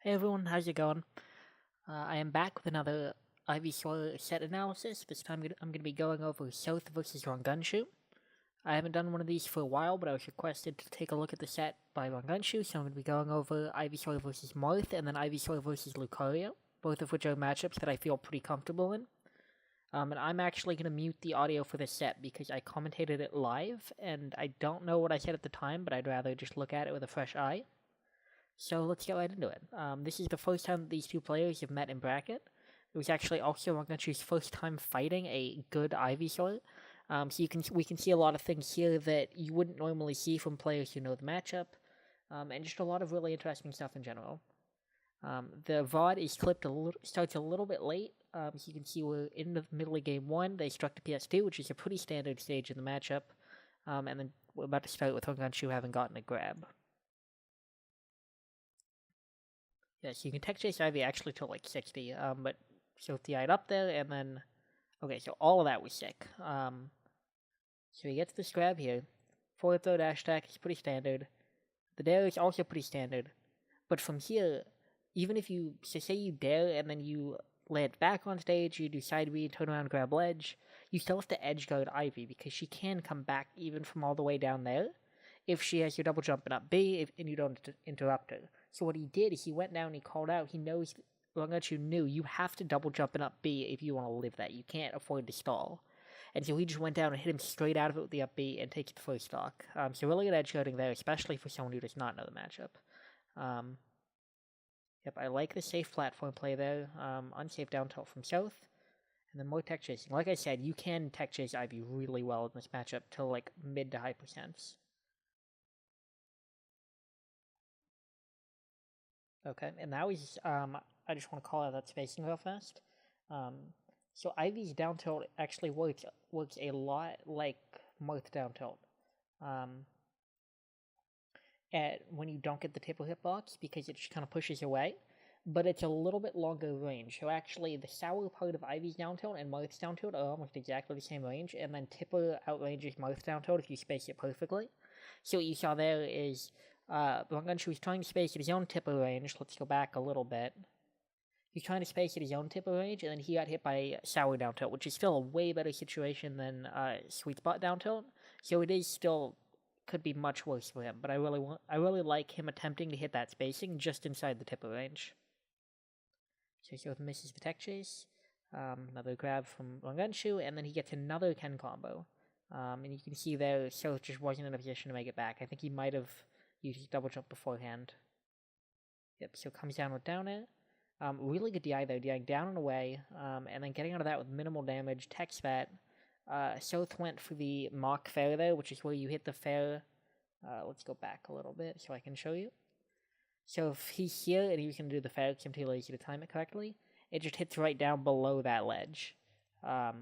Hey everyone, how's it going? I am back with another Ivy Soil set analysis. This time I'm going to be going over Sothe versus Rongunshu. I haven't done one of these for a while, but I was requested to take a look at the set by Rongunshu, so I'm going to be going over Ivy Soil versus Marth and then Ivy Soil versus Lucario, both of which are matchups that I feel pretty comfortable in. And I'm actually going to mute the audio for this set because I commentated it live, and I don't know what I said at the time, but I'd rather just look at it with a fresh eye. So let's get right into it. This is the first time these two players have met in bracket. It was actually also Rongunshu's first time fighting a good Ivysaur. So we can see a lot of things here that you wouldn't normally see from players who know the matchup, and just a lot of really interesting stuff in general. The VOD is starts a little bit late. So you can see we're in the middle of game 1. They struck the PS2, which is a pretty standard stage in the matchup. And then we're about to start with Rongunshu having gotten a grab. Yeah, so you can tech chase Ivy actually till like 60, but Sothe eyed up there, and then, okay, so all of that was sick. So he gets this grab here. Forward throw dash attack is pretty standard. The dare is also pretty standard, but from here, even if you, so say you dare and then you land back on stage, you do side B, turn around, grab ledge, you still have to edge guard Ivy, because she can come back even from all the way down there, if she has your double jump and up B, and you don't interrupt her. So what he did is he went down and he called out, he knows, Rongunshu knew, you have to double jump and up B if you want to live that. You can't afford to stall. And so he just went down and hit him straight out of it with the up B and takes the first stock. So really good edge guarding there, especially for someone who does not know the matchup. Yep, I like the safe platform play there. Unsafe down tilt from Sothe. And then more tech chasing. Like I said, you can tech chase Ivy really well in this matchup till like mid to high percents. Okay, and now he's, I just want to call out that spacing real fast. So Ivy's down tilt actually works a lot like Marth down tilt. When you don't get the triple hitbox, because it just kind of pushes away, but it's a little bit longer range. So actually, the sour part of Ivy's down tilt and Marth's down tilt are almost exactly the same range, and then Tipper outranges Marth's down tilt if you space it perfectly. So what you saw there is Rongunshu was trying to space at his own Tipper range. Let's go back a little bit. He's trying to space at his own Tipper range, and then he got hit by sour down tilt, which is still a way better situation than sweet spot down tilt. So it is still could be much worse for him, but I really like him attempting to hit that spacing just inside the Tipper range. So Sothe misses the tech chase. Another grab from Rongunshu, and then he gets another Ken combo. And you can see there, Sothe just wasn't in a position to make it back. I think he might have used his double jump beforehand. Yep, so comes down with down air. Really good DI though, DIing down and away, and then getting out of that with minimal damage, techs that. Sothe went for the mock fair there, which is where you hit the fair. Let's go back a little bit so I can show you. So if he's here and he's going to do the fair, because I'm too lazy to time it correctly, it just hits right down below that ledge.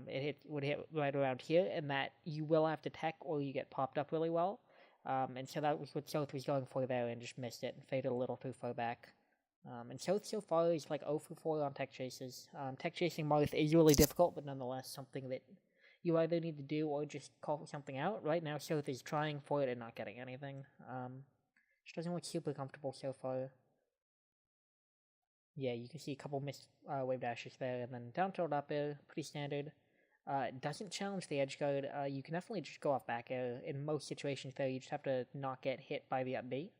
It would hit right around here, and that you will have to tech or you get popped up really well. And so that was what Sothe was going for there and just missed it and faded a little too far back. And Sothe so far is like 0 for 4 on tech chases. Tech chasing Marth is really difficult, but nonetheless something that you either need to do or just call something out. Right now, Sothe is trying for it and not getting anything. Just doesn't look super comfortable so far. Yeah, you can see a couple missed wave dashes there, and then down tilt up air, pretty standard. Doesn't challenge the edge guard. You can definitely just go off back air. In most situations, though, you just have to not get hit by the up B.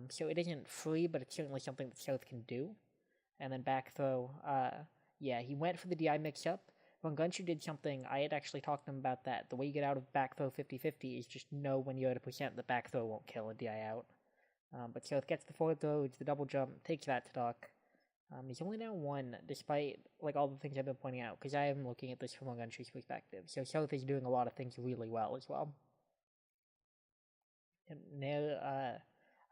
So it isn't free, but it's certainly something that Sothe can do. And then back throw. Yeah, he went for the DI mix-up. Rongunshu did something, I had actually talked to him about that. The way you get out of back throw 50-50 is just know when you're at a percent the back throw won't kill a DI out. But Sothe gets the forward throw, it's the double jump, takes that to dock. He's only down 1, despite like all the things I've been pointing out, because I am looking at this from Rongunshu's perspective. So Sothe is doing a lot of things really well as well. And there,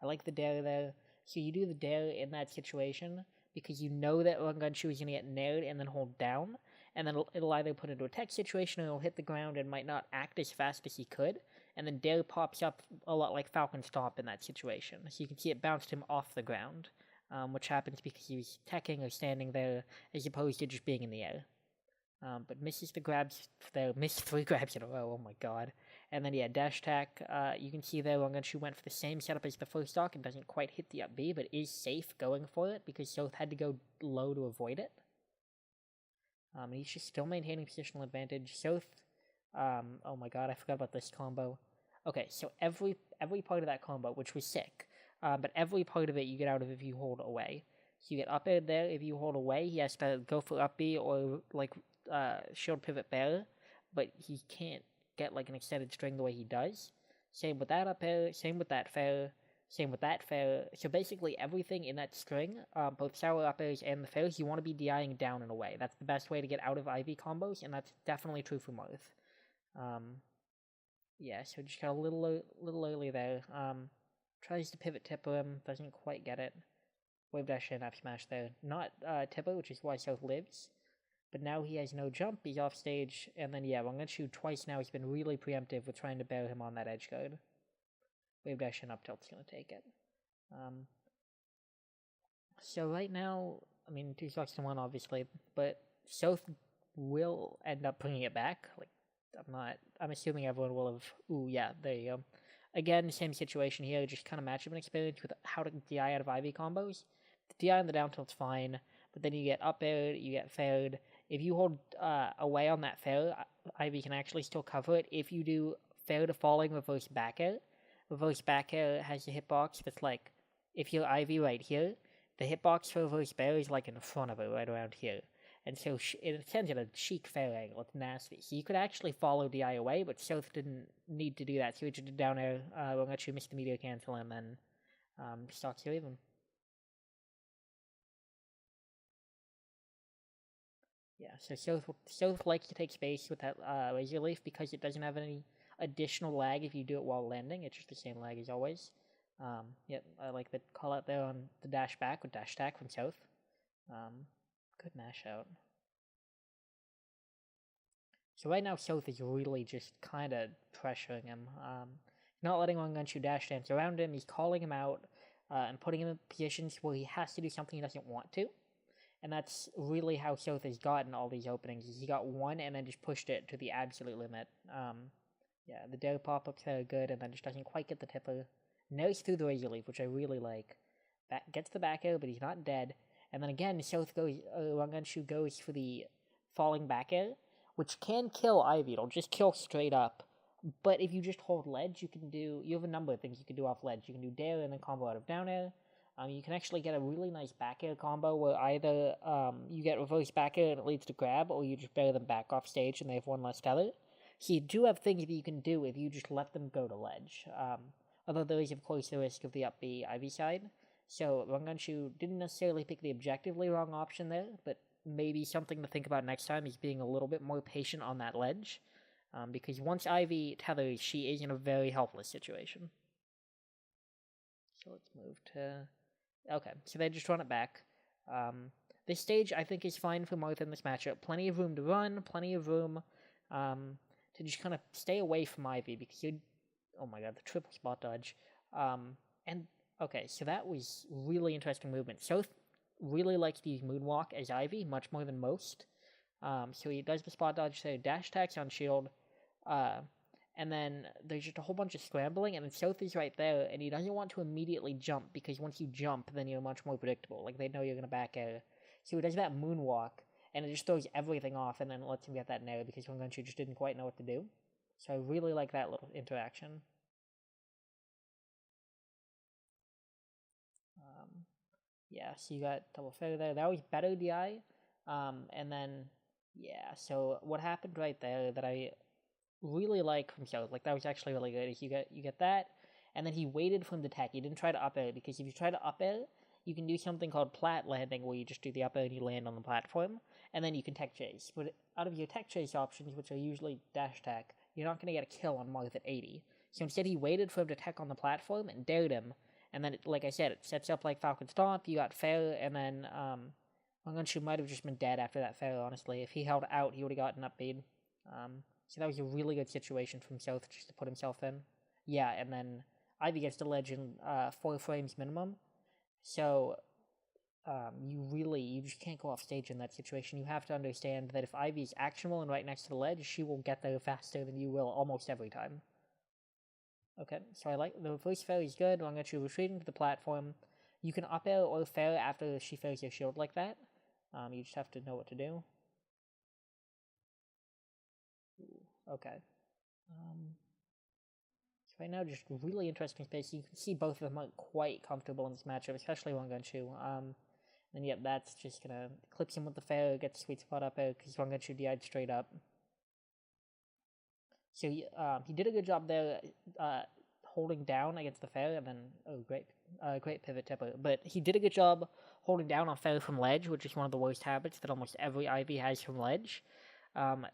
I like the dare there. So you do the dare in that situation, because you know that Rongunshu is going to get nailed and then hold down, and then it'll either put into a tech situation or it'll hit the ground and might not act as fast as he could, and then dare pops up a lot like Falcon Stomp in that situation. So you can see it bounced him off the ground, which happens because he was teching or standing there as opposed to just being in the air. But misses the grabs there, missed 3 grabs in a row, oh my god. And then, yeah, dash attack, you can see there Rongunshu went for the same setup as the first stock and doesn't quite hit the up B, but is safe going for it because Sothe had to go low to avoid it. And he's just still maintaining positional advantage. Sothe, oh my god, I forgot about this combo. Okay, so every part of that combo, which was sick, but every part of it you get out of if you hold away. So you get up air there, if you hold away, he has to go for up B or, like, shield pivot bear, but he can't get, like, an extended string the way he does. Same with that up air, same with that fair, same with that fair. So basically everything in that string, both sour up airs and the fairs, you want to be DIing down and away. That's the best way to get out of IV combos, and that's definitely true for Marth. Yeah, so just got a little early there. Tries to pivot tipper him, doesn't quite get it. Wave dash in, up smash there. Not tipper, which is why Sothe lives. But now he has no jump, he's off stage, and then yeah, Rongunshu twice now, he's been really preemptive with trying to bear him on that edge guard. Wave dash in up tilt's gonna take it. So right now, I mean, 2 stocks to 1 obviously, but Sothe will end up bringing it back. Like, I'm assuming everyone will have, ooh, yeah, there you go. Again, same situation here, just kind of matchup experience with how to DI out of IV combos. The DI on the down tilt's fine, but then you get up aired, you get faired. If you hold away on that fair, IV can actually still cover it. If you do fair to falling reverse back air has a hitbox that's like, if you're IV right here, the hitbox for reverse bear is like in front of it, right around here. And so it sends it a chic fair angle. It's nasty. So you could actually follow DI away, but Sothe didn't need to do that. So he just did down air, Rongunshu missed the meteor cancel, and then stocks are even. Yeah, so Sothe likes to take space with that Razor Leaf because it doesn't have any additional lag if you do it while landing. It's just the same lag as always. Yep, I like the call out there on the dash back with dash attack from Sothe. Good mash out. So right now Sothe is really just kind of pressuring him. Not letting Rongunshu dash dance around him. He's calling him out and putting him in positions where he has to do something he doesn't want to. And that's really how Sothe has gotten all these openings. He got one and then just pushed it to the absolute limit. Yeah, the dare pop-ups are good and then just doesn't quite get the tipper. Nails through the Razor Leaf, which I really like. Gets the back air, but he's not dead. And then again, Rongunshu goes for the falling back air, which can kill Ivy. It'll just kill straight up. But if you just hold ledge, you have a number of things you can do off ledge. You can do dare and then combo out of down air. You can actually get a really nice back air combo where either you get reverse back air and it leads to grab, or you just bear them back off stage and they have one less tether. So you do have things that you can do if you just let them go to ledge. Although there is, of course, the risk of the up B Ivy side. So Rongunshu didn't necessarily pick the objectively wrong option there, but maybe something to think about next time is being a little bit more patient on that ledge. Because once Ivy tethers, she is in a very helpless situation. So let's move to... Okay, so they just run it back. This stage, I think, is fine for Marth in this matchup. Plenty of room to run, plenty of room to just kind of stay away from Ivy, because you'd... Oh my god, the triple spot dodge. And, okay, so that was really interesting movement. Sothe really likes to use Moonwalk as Ivy, much more than most. So he does the spot dodge, so dash attacks on shield, and then there's just a whole bunch of scrambling, and then Sothe is right there, and he doesn't want to immediately jump, because once you jump, then you're much more predictable. Like, they know you're going to back air. So he does that Moonwalk, and it just throws everything off, and then lets him get that nair, because Rongunshu just didn't quite know what to do. So I really like that little interaction. Yeah, so you got double fair there. That was better DI. And then, yeah, so what happened right there that I really like from Sothe, like that was actually really good, is you get that, and then he waited for him to attack. He didn't try to up air, because if you try to up air, you can do something called plat landing, where you just do the up air and you land on the platform, and then you can tech chase. But out of your tech chase options, which are usually dash attack, you're not going to get a kill on Marth at 80. So instead he waited for him to tech on the platform and dared him, and then, like I said, it sets up like Falcon Stomp, you got fair, and then, Rongunshu might have just been dead after that fair, honestly. If he held out, he would have gotten up bead. So that was a really good situation from Sothe just to put himself in. Yeah, and then Ivy gets the ledge in 4 frames minimum. So, you just can't go off stage in that situation. You have to understand that if Ivy is actionable and right next to the ledge, she will get there faster than you will almost every time. Okay, so I like the first fail is good. Rongunshu retreating to the platform. You can up air or fail after she fails your shield like that. You just have to know what to do. Ooh, okay. So right now, just really interesting space. You can see both of them are quite comfortable in this matchup, especially Rongunshu. And yep, that's just gonna clips him with the fail, get the sweet spot up air because Rongunshu DI'd straight up. So he did a good job there, holding down against the fair, and then great pivot tipper. But he did a good job holding down on fair from ledge, which is one of the worst habits that almost every Ivy has from ledge.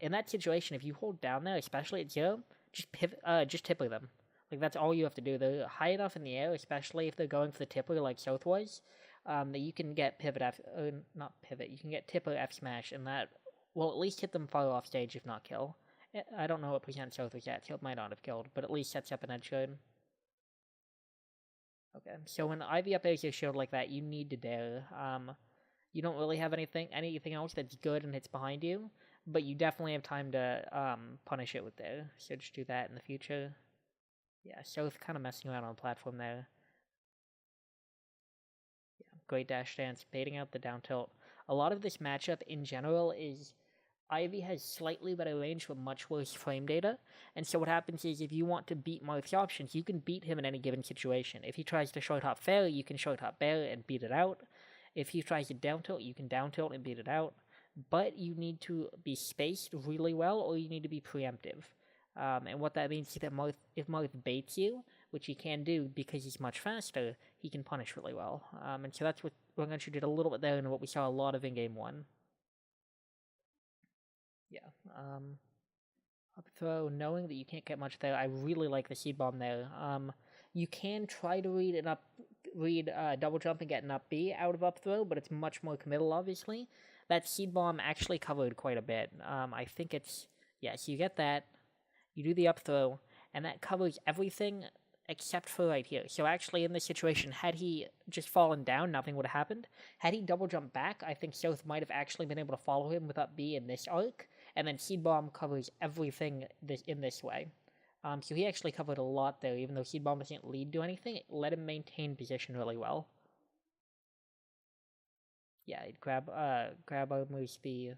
In that situation, if you hold down there, especially at 0, just tipper them. Like that's all you have to do. They're high enough in the air, especially if they're going for the tipper like Sothe was, that you can get not pivot. You can get tipper F smash, and that will at least hit them far off stage, if not kill. I don't know what percent Sothe was at, so it might not have killed, but at least sets up an edge guard. Okay, so when Ivy up airs your shield like that, you need to dare. You don't really have anything else that's good and hits behind you, but you definitely have time to punish it with dare. So just do that in the future. Yeah, Sothe kind of messing around on the platform there. Yeah, great dash dance, baiting out the down tilt. A lot of this matchup in general is Ivy has slightly better range but much worse frame data, and so what happens is if you want to beat Marth's options, you can beat him in any given situation. If he tries to short hop fair, you can short hop bear and beat it out. If he tries to down tilt, you can down tilt and beat it out. But you need to be spaced really well, or you need to be preemptive. And what that means is that if Marth baits you, which he can do because he's much faster, he can punish really well. And so that's what Rongunshu did a little bit there, and what we saw a lot of in Game 1. Yeah. Up throw, knowing that you can't get much there. I really like the seed bomb there. You can try to read double jump and get an up B out of up throw, but it's much more committal, obviously. That seed bomb actually covered quite a bit. I think it's so you get that, you do the up throw, and that covers everything except for right here. So actually, in this situation, had he just fallen down, nothing would have happened. Had he double jumped back, I think Sothe might have actually been able to follow him with up B in this arc, and then Seed Bomb covers everything in this way. So he actually covered a lot there, even though Seed Bomb doesn't lead to anything. It let him maintain position really well. Yeah, he'd grab moves the...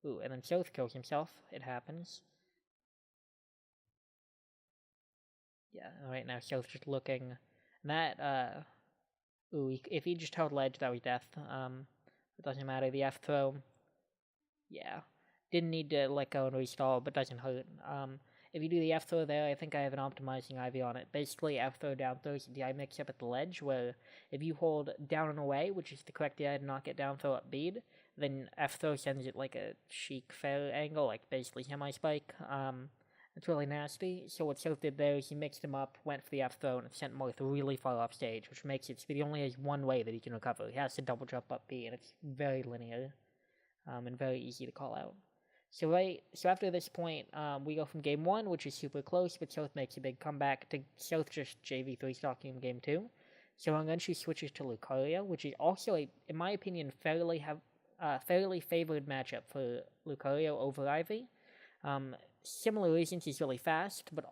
Ooh, and then Sothe kills himself. It happens. Yeah, right now Sothe's just looking. That, ooh, if he just held ledge, that was death. It doesn't matter. The F throw... Yeah. Didn't need to let go and restall, but doesn't hurt. If you do the F throw there, I think I have an optimizing Ivy on it. Basically, F throw, down throw is the DI mix up at the ledge, where if you hold down and away, which is the correct DI to not get down throw up bead, then F throw sends it like a chic fair angle, like basically semi-spike. It's really nasty. So what Sothe did there is he mixed him up, went for the F throw, and it sent Marth really far off stage, which makes it so that he only has one way that he can recover. He has to double jump up B, and it's very linear, and very easy to call out. So after this point, we go from Game 1, which is super close, but Sothe makes a big comeback, to Sothe just JV3 stocking in Game 2. So Rongunshu switches to Lucario, which is also, in my opinion, fairly favored matchup for Lucario over Ivy. Similar reasons, he's really fast, but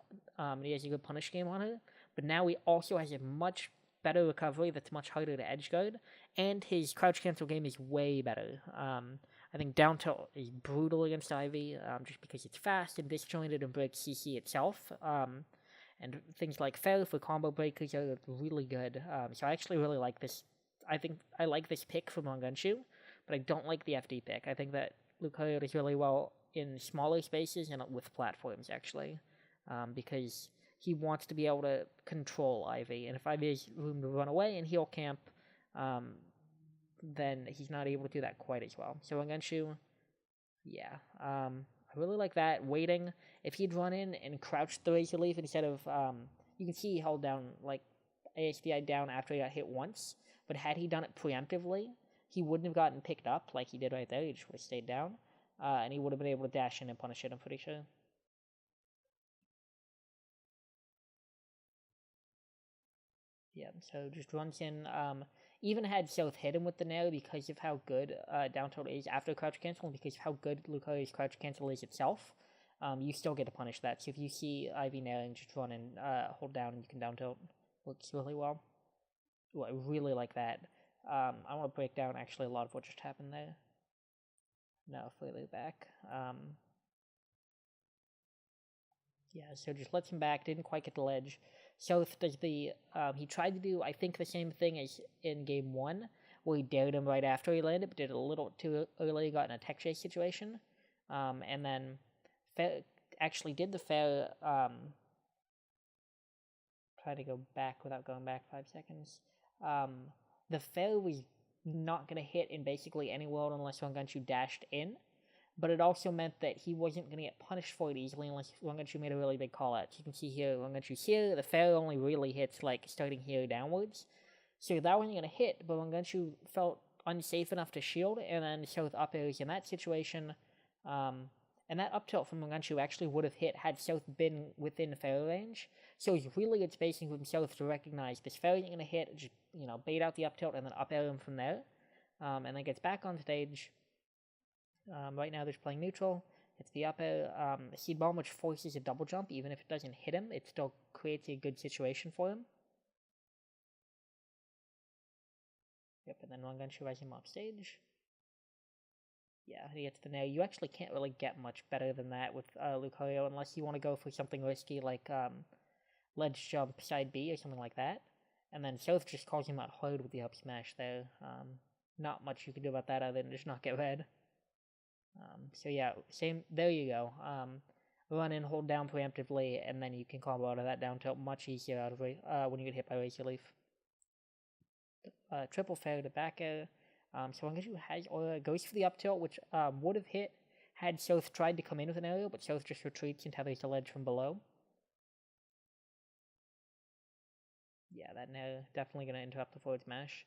he has a good punish game on her. But now he also has a much better recovery that's much harder to edge guard, and his crouch cancel game is way better. I think down tilt is brutal against Ivy, just because it's fast and disjointed and breaks CC itself. And things like fair for combo breakers are really good. So I actually really like this. I think I like this pick from Rongunshu, but I don't like the FD pick. I think that Lucario does really well in smaller spaces and with platforms, actually, because he wants to be able to control Ivy, and if Ivy has room to run away and heal camp, then he's not able to do that quite as well. So Rongunshu, yeah, I really like that. Waiting, if he'd run in and crouched the Razor Leaf instead of, you can see he held down, like, ASDI down after he got hit once, but had he done it preemptively, he wouldn't have gotten picked up like he did right there. He just would have stayed down, and he would have been able to dash in and punish it, I'm pretty sure. Yeah, so just runs in. Even had Sothe hit him with the nair because of how good down tilt is after crouch cancel, and because of how good Lucario's crouch cancel is itself. you still get to punish that. So if you see Ivy nailing, just run and hold down and you can down tilt. Works really well. Ooh, I really like that. I want to break down actually a lot of what just happened there. No, further back. Yeah, so just lets him back, didn't quite get the ledge. Sothe does the, he tried to do, I think, the same thing as in game 1, where he dared him right after he landed, but did it a little too early, got in a tech chase situation. And then actually did the fair, try to go back without going back 5 seconds. The fair was not going to hit in basically any world unless Rongunshu dashed in, but it also meant that he wasn't going to get punished for it easily unless Rongunshu made a really big call out. So you can see here, Rongunshu's here, the fair only really hits like starting here downwards. So that wasn't going to hit, but Rongunshu felt unsafe enough to shield, and then Sothe up airs in that situation. And that up tilt from Rongunshu actually would have hit had Sothe been within fair range. So it's really good spacing from Sothe to recognize this fair isn't going to hit, just, bait out the up tilt and then up air him from there. And then gets back on stage. Right now they're just playing neutral. It's the up air, seed bomb, which forces a double jump. Even if it doesn't hit him, it still creates a good situation for him. Yep, and then Rongunshu has him off stage. Yeah, he gets the nair. You actually can't really get much better than that with Lucario unless you want to go for something risky like ledge jump side B or something like that. And then Sothe just calls him out hard with the up smash there. Not much you can do about that other than just not get red. So yeah, same. There you go. Run in, hold down preemptively, and then you can combo out of that down tilt much easier out of when you get hit by Razor Leaf. Triple fair to back air. So Rongunshu has Aura, goes for the up tilt, which would have hit had Sothe tried to come in with an aerial, but Sothe just retreats and tethers the ledge from below. Yeah, that nair definitely going to interrupt the forward smash.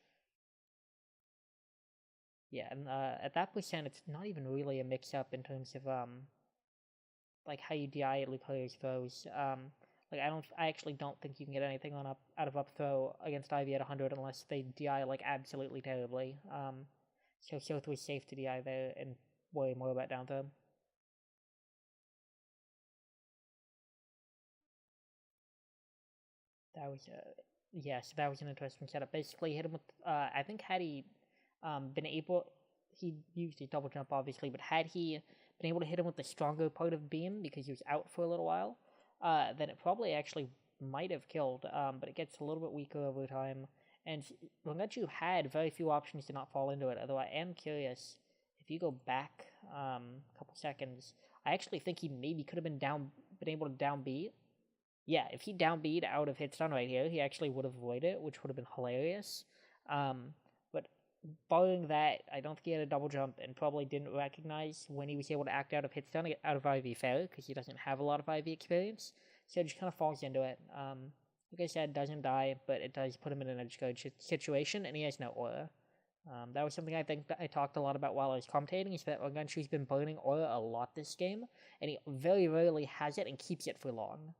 Yeah, and at that percent, it's not even really a mix-up in terms of like how you DI Lucario's throws. I actually don't think you can get anything on out of up throw against Ivy at 100 unless they DI like absolutely terribly. So Sothe was safe to DI there and worry more about down throw. That was so that was an interesting setup. Basically, hit him with I think had he been able, he used his double jump obviously, but had he been able to hit him with the stronger part of beam because he was out for a little while, then it probably actually might have killed, but it gets a little bit weaker over time, and Rongunshu had very few options to not fall into it, although I am curious, if you go back a couple seconds, I actually think he maybe could have been able to down B. Yeah, if he down B'd out of hit stun right here, he actually would have avoided it, which would have been hilarious. But barring that, I don't think he had a double jump and probably didn't recognize when he was able to act out of hit stun out of IV fair, because he doesn't have a lot of IV experience. So it just kind of falls into it. Like I said, doesn't die, but it does put him in an edge guard situation, and he has no aura. That was something I think that I talked a lot about while I was commentating, is that Rongunshu's been burning aura a lot this game, and he very rarely has it and keeps it for long.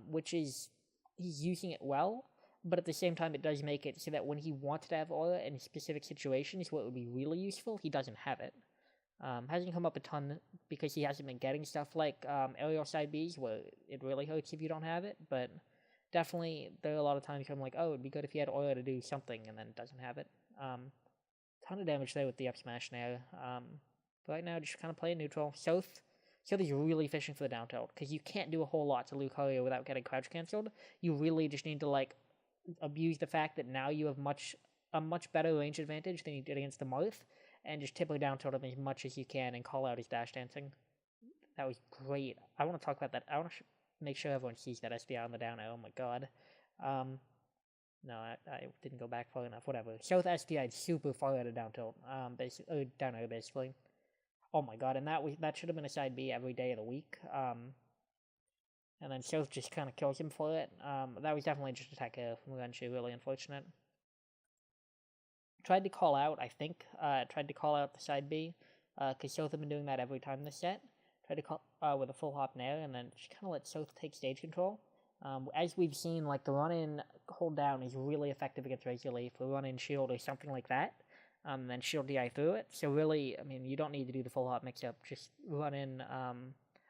Which is, he's using it well, but at the same time it does make it so that when he wants to have aura in specific situations where it would be really useful, he doesn't have it. Hasn't come up a ton because he hasn't been getting stuff like aerial side Bs where it really hurts if you don't have it, but definitely there are a lot of times where I'm like, oh, it'd be good if he had aura to do something and then doesn't have it. Ton of damage there with the up smash now. But right now just kind of playing neutral. Sothe is really fishing for the down tilt, because you can't do a whole lot to Lucario without getting crouch cancelled. You really just need to, like, abuse the fact that now you have a much better range advantage than you did against the Marth, and just typically down tilt him as much as you can and call out his dash dancing. That was great. I want to talk about that. I want to make sure everyone sees that SDI on the down air. Oh my god. No, I didn't go back far enough. Whatever. Sothe SDI'd super far out of down tilt. Down air, basically. Oh my god, and that should have been a side B every day of the week. And then Sothe just kind of kills him for it. That was definitely just a tech error from Rongunshu, really unfortunate. Tried to call out, I think. Tried to call out the side B, because Sothe had been doing that every time this set. Tried to call with a full hop nair, and then just kind of let Sothe take stage control. As we've seen, like, the run-in hold down is really effective against Razor Leaf, the run-in shield or something like that. And then shield DI through it. So really, I mean, you don't need to do the full hop mix-up. Just run in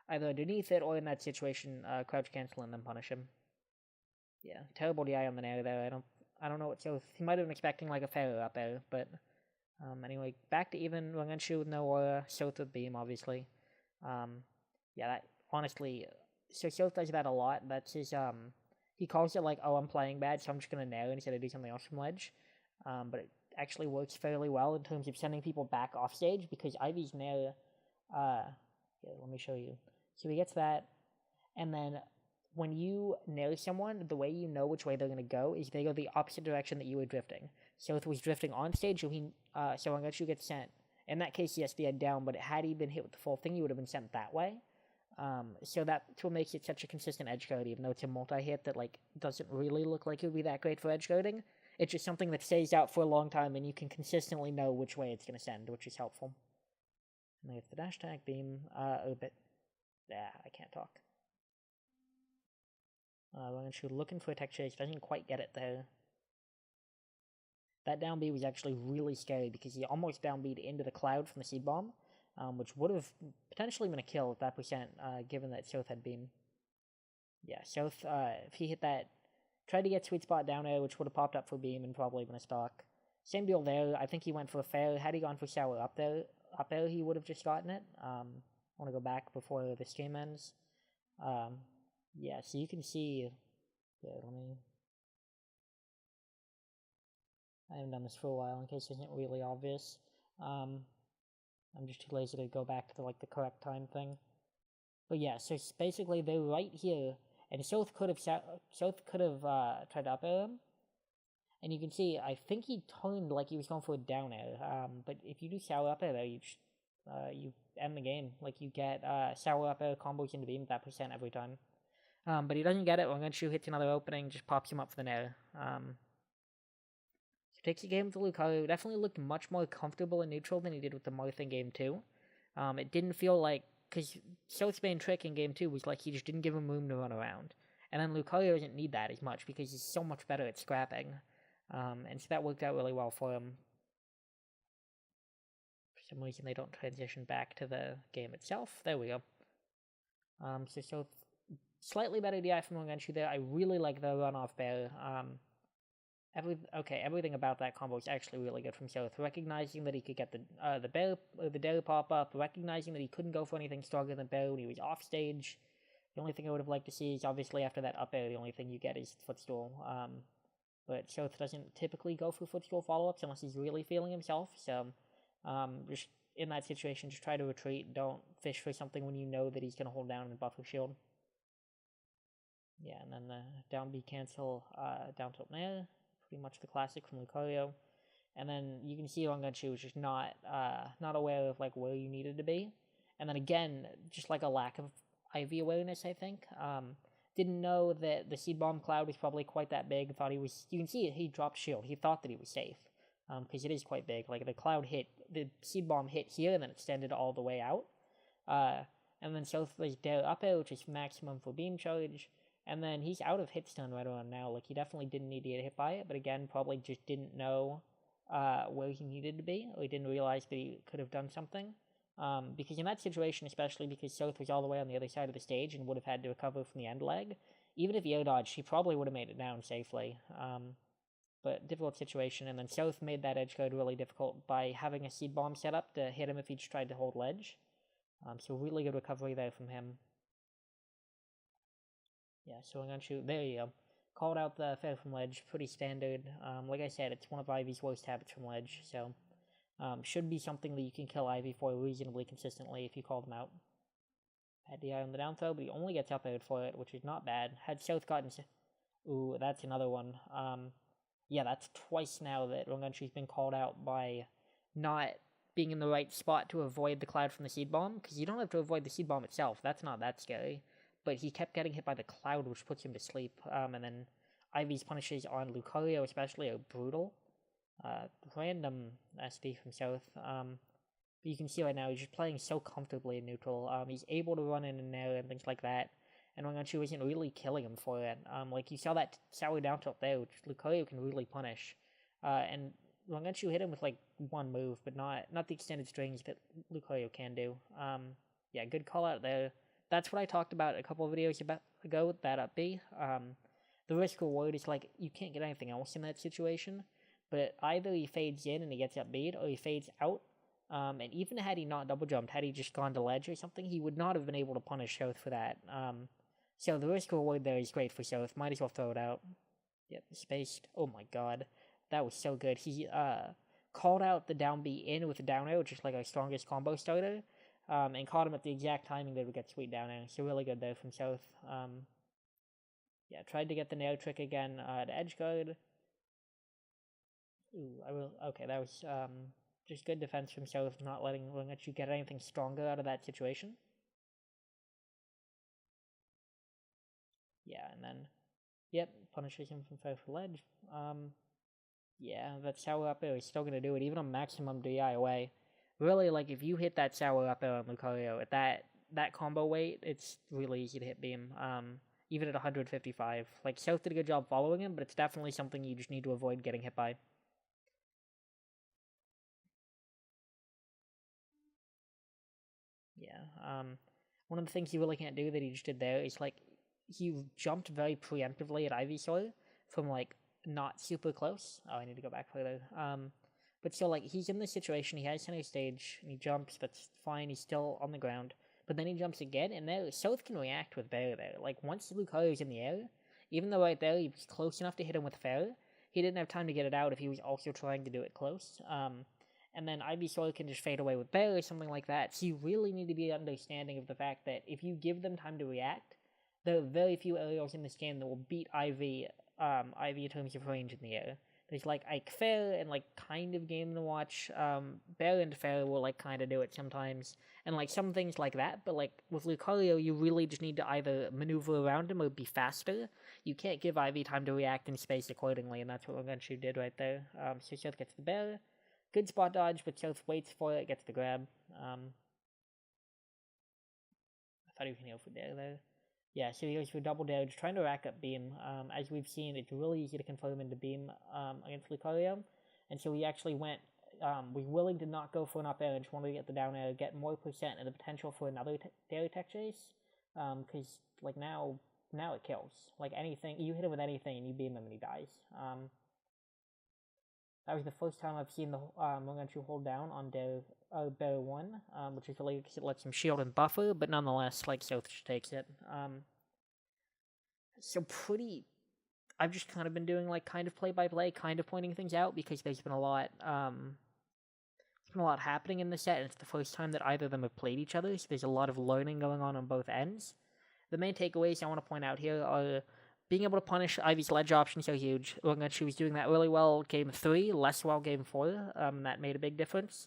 either underneath it or in that situation, crouch cancel and then punish him. Yeah, terrible DI on the nair there. I don't know what so he might have been expecting like a fair up air, but anyway, back to even Rongunshu with no aura, Sothe with beam, obviously. Yeah, that honestly, so Sothe does that a lot. That's his he calls it like, oh, I'm playing bad, so I'm just gonna nair instead of do something else from ledge. But it actually works fairly well in terms of sending people back off stage because Ivy's nair. Here, let me show you. So he gets that, and then when you nair someone, the way you know which way they're gonna go is they go the opposite direction that you were drifting. So if he was drifting on stage, so Rongunshu gets sent. In that case, yes, he had down, but had he been hit with the full thing, he would have been sent that way. So that's what makes it such a consistent edge code, even though it's a multi-hit that like doesn't really look like it would be that great for edge coding. It's just something that stays out for a long time, and you can consistently know which way it's going to send, which is helpful. And there's the dash tag beam, but I can't talk. Rongunshu looking for a tech chase, doesn't quite get it though. That down B was actually really scary because he almost down B'd into the cloud from the seed bomb, which would have potentially been a kill at that percent, given that Sothe had beam. Yeah, Sothe, if he hit that, tried to get sweet spot down air, which would have popped up for beam and probably been a stock. Same deal there. I think he went for a fair. Had he gone for sour up there, he would have just gotten it. I want to go back before the stream ends. Yeah, so you can see. Yeah, I haven't done this for a while in case it isn't really obvious. I'm just too lazy to go back to the correct time thing. But yeah, so basically they're right here, and Sothe could have tried to up air him. And you can see, I think he turned like he was going for a down air. But if you do sour up air there, you end the game. Like you get sour up air combos into beam at that percent every time. But he doesn't get it. Rongunshu hits another opening, just pops him up for the nair. So takes the game with the Lucario. Definitely looked much more comfortable and neutral than he did with the Marth in game 2. It didn't feel like, because Sothe's main trick in game 2 was like he just didn't give him room to run around. And then Lucario doesn't need that as much because he's so much better at scrapping. And so that worked out really well for him. For some reason they don't transition back to the game itself. There we go. So slightly better DI from Rongunshu there. I really like the run-off bear. Everything about that combo is actually really good from Sothe. Recognizing that he could get the dare pop up, recognizing that he couldn't go for anything stronger than bear when he was off stage. The only thing I would have liked to see is obviously after that up air, the only thing you get is footstool. But Sothe doesn't typically go for footstool follow-ups unless he's really feeling himself. So, just in that situation, just try to retreat. Don't fish for something when you know that he's going to hold down and buffer shield. Yeah, and then the down B cancel, down tilt nair. Pretty much the classic from Lucario. And then you can see Rongunshu was just not aware of like where you needed to be. And then again, just like a lack of IV awareness, I think. Didn't know that the seed bomb cloud was probably quite that big. Thought he was. You can see he dropped shield. He thought that he was safe, because it is quite big. Like the seed bomb hit here and then extended all the way out. And then Sothe was dare up air, which is maximum for beam charge. And then he's out of hit stun right around now. Like he definitely didn't need to get hit by it, but again, probably just didn't know where he needed to be, or he didn't realize that he could have done something. Because in that situation, especially because Sothe was all the way on the other side of the stage and would have had to recover from the end leg, even if he air dodged, he probably would have made it down safely. But difficult situation, and then Sothe made that edge code really difficult by having a seed bomb set up to hit him if he just tried to hold ledge. So really good recovery there from him. Yeah, so Rongunshu, there you go. Called out the fair from ledge, pretty standard. Like I said, it's one of Ivy's worst habits from ledge, so should be something that you can kill Ivy for reasonably consistently if you call them out. Had DI on the down throw, but he only gets up aired for it, which is not bad. Had Sothe gotten... Ooh, that's another one. Yeah, that's twice now that Rongunshu's been called out by not being in the right spot to avoid the cloud from the seed bomb, because you don't have to avoid the seed bomb itself. That's not that scary. But he kept getting hit by the cloud, which puts him to sleep. And then Ivy's punishes on Lucario especially are brutal. Random SD from Sothe. But you can see right now he's just playing so comfortably in neutral. He's able to run in and out and things like that. And Rongunshu isn't really killing him for it. Like you saw that sour down tilt there, which Lucario can really punish. And Rongunshu hit him with like one move, but not the extended strings that Lucario can do. Yeah, good call out there. that's what I talked about a couple of videos ago with that up B. The risk reward is like, you can't get anything else in that situation, but either he fades in and he gets up B'd, or he fades out. And even had he not double jumped, had he just gone to ledge or something, he would not have been able to punish Sothe for that. So the risk reward there is great for Sothe. Might as well throw it out. Yep, spaced. Oh my god. That was so good. He called out the down B in with the down air, which is like our strongest combo starter, and caught him at the exact timing that we got sweet down air. So really good there from Sothe. Yeah, tried to get the nair trick again at edge guard. Ooh, okay, that was just good defense from Sothe, not letting Rongunshu get anything stronger out of that situation. Yeah, and then, yep, punishes him from 5 for ledge. Yeah, that sour up air is still gonna do it, even on maximum DI away. Really, like, if you hit that sour up air on Lucario at that combo weight, it's really easy to hit beam, even at 155. Like, Sothe did a good job following him, but it's definitely something you just need to avoid getting hit by. Yeah, one of the things you really can't do that he just did there is, like, he jumped very preemptively at Ivysaur from, like, not super close. Oh, I need to go back further. But still, like, he's in this situation, he has center stage, and he jumps, that's fine, he's still on the ground. But then he jumps again, and there, Sothe can react with Bear there. Like, once Lucario's in the air, even though right there he was close enough to hit him with Fair, he didn't have time to get it out if he was also trying to do it close. And then Ivysaur can just fade away with Bear or something like that. So you really need to be understanding of the fact that if you give them time to react, there are very few aerials in this game that will beat Ivy in terms of range in the air. There's, like, Ike Fair and, like, kind of Game & Watch. Bear and Fair will, like, kind of do it sometimes. And, like, some things like that. But, like, with Lucario, you really just need to either maneuver around him or be faster. You can't give Ivy time to react in space accordingly, and that's what Rongunshu did right there. So Sothe gets the Bear. Good spot dodge, but Sothe waits for it, gets the grab. I thought he was going to go for there. Yeah, so he goes for double dodge, trying to rack up beam. As we've seen, it's really easy to confirm into beam against Lucario. And so he actually was willing to not go for an up air and just wanted to get the down air, get more percent and the potential for another daily tech chase. Because, like, now it kills. Like, anything, you hit him with anything and you beam him and he dies. That was the first time I've seen the Rongunshu hold down on Bear 1, which is really because it lets him shield and buffer, but nonetheless, like, Sothe just takes it. I've just kind of been doing, like, kind of play-by-play, kind of pointing things out, because there's been a lot happening in the set, and it's the first time that either of them have played each other, so there's a lot of learning going on both ends. The main takeaways I want to point out here are being able to punish Ivy's ledge options are huge. Rongunshu was doing that really well game 3, less well game 4. That made a big difference.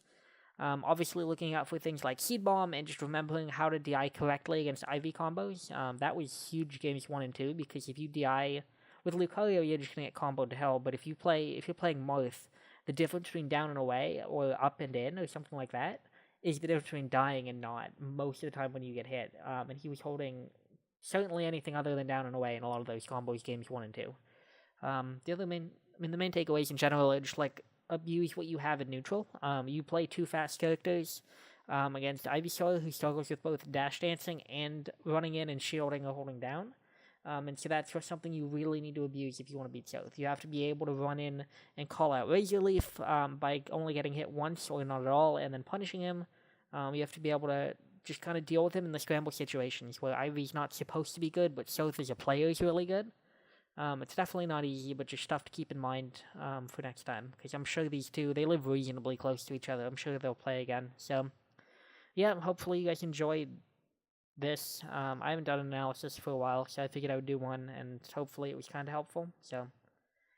Obviously looking out for things like Seed Bomb and just remembering how to DI correctly against Ivy combos. That was huge games 1 and 2, because if you DI with Lucario, you're just gonna get comboed to hell. But if you're playing Marth, the difference between down and away or up and in or something like that is the difference between dying and not most of the time when you get hit. And he was holding certainly anything other than down and away in a lot of those combos games 1 and 2. The main takeaways in general are just, like, abuse what you have in neutral. You play 2 fast characters against Ivysaur, who struggles with both dash dancing and running in and shielding or holding down. And so that's something you really need to abuse if you want to beat Sothe. You have to be able to run in and call out Razor Leaf by only getting hit once or not at all, and then punishing him. You have to be able to just kind of deal with him in the scramble situations where Ivy's not supposed to be good, but Sothe as a player is really good. It's definitely not easy, but just stuff to keep in mind for next time, because I'm sure these two, they live reasonably close to each other. I'm sure they'll play again. So, yeah, hopefully you guys enjoyed this. I haven't done an analysis for a while, so I figured I would do one, and hopefully it was kind of helpful. So,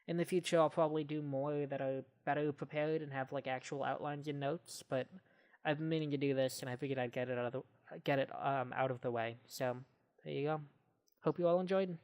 in the future, I'll probably do more that are better prepared and have, like, actual outlines and notes, but I've been meaning to do this, and I figured I'd get it out of the way. So, there you go. Hope you all enjoyed.